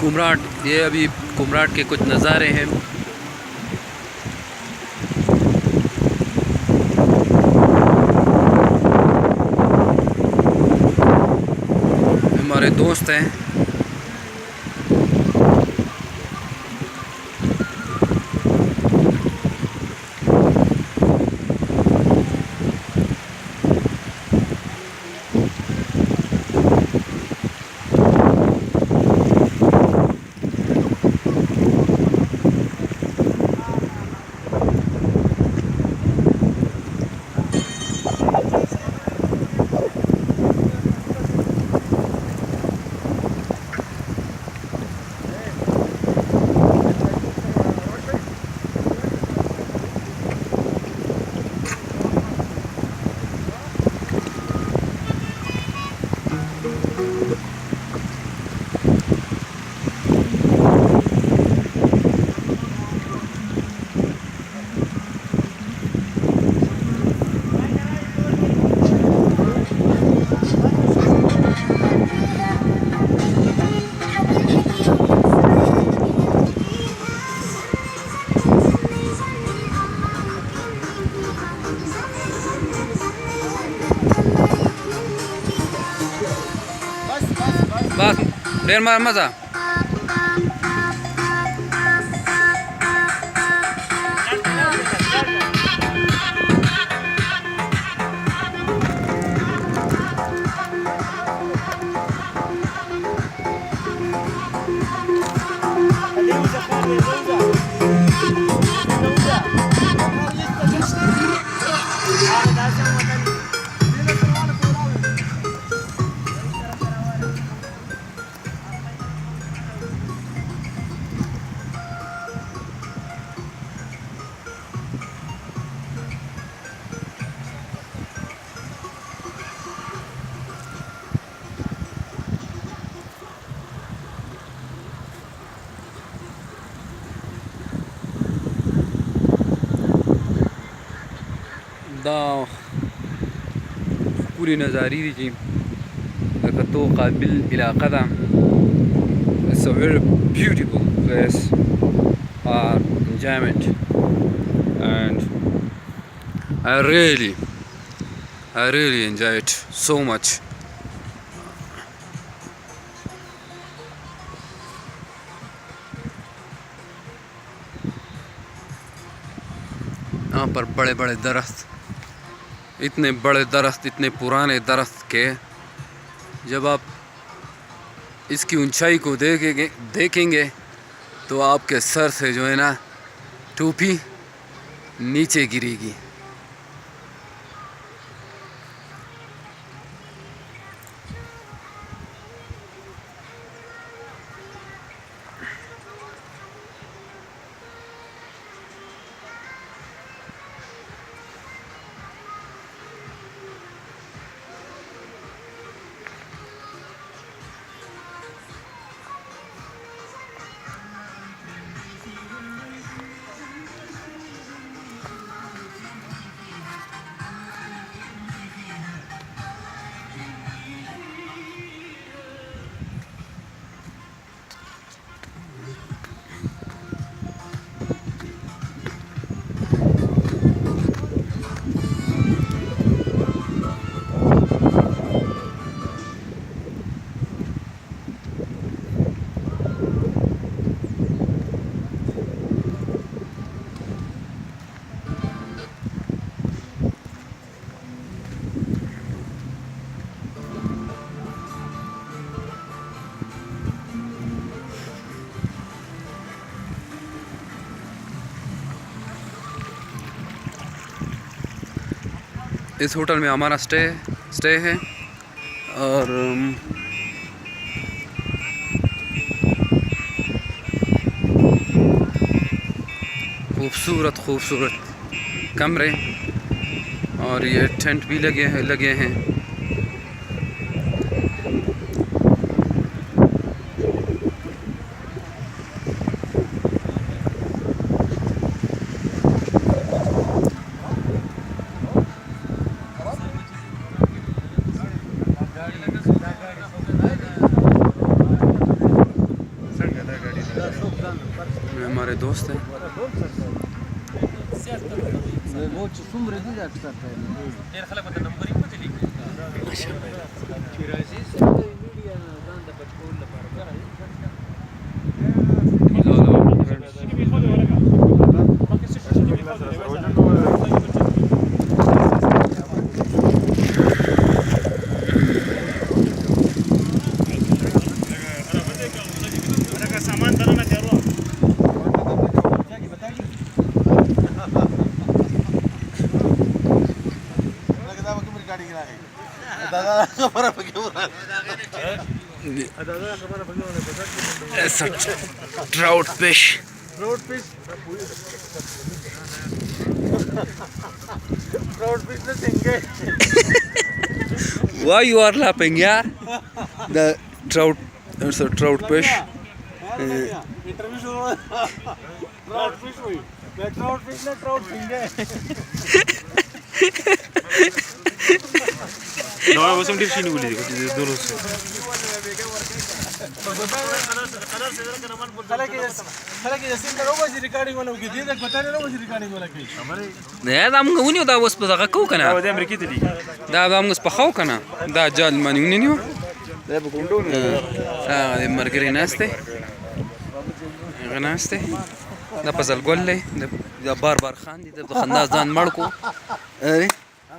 कुमराट, ये अभी कुमराट के कुछ नज़ारे हैं। हमारे दोस्त हैं। बस ढेर मार मजा। दा पूरी नज़ारी दी जी तो काबिल इलाका था। It's a very beautiful place for enjoyment and I really enjoy it so much. यहाँ पर बड़े बड़े दरख्त, इतने बड़े दरख्त, इतने पुराने दरख्त के जब आप इसकी ऊंचाई को देखेंगे तो आपके सर से जो है ना टोपी नीचे गिरेगी। इस होटल में हमारा स्टे है और खूबसूरत कमरे और ये टेंट भी लगे हैं। دوست دی वो څومره دي دا اکثر ډېر خلک په نمبرې په دي چې راځي میډیا ځان د پټکول لپاره It's a trout fish. Trout fish. Trout fish na singe. Why you are laughing, yeah? The trout, it's a trout fish. Interview shuru. Trout fish hui. मैं trout fish na trout singe. No, I wasn't did she know it. نه دا موږ ونیو دا اوس په دغه کو کنه دا د امریکای ته دي دا موږ په خاو کنه دا جال مانی ونیو دا په کوم ډول د مرګري ناشته غناشته دا په ځلګول دی دا بار خان دي د خندا ځان مړ کو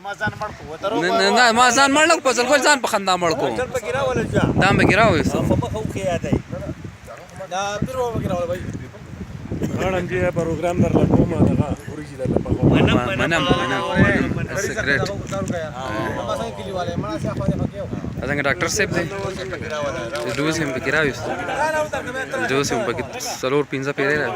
ما ځان مړ کو وترو نه ما ځان مړ کو په ځلګول ځان په خندا مړ کو چل په ګراول ځه دا مې ګراو یې په مخو کې یادای دا پیرو وګراول بھائی غاړم دې پروګرام در لګوم دا ورګي در په منم سیکریټ څنګه ډاکټر صاحب دی دوز هم بګراو یې دوز هم بګ سلور پینځه پیری را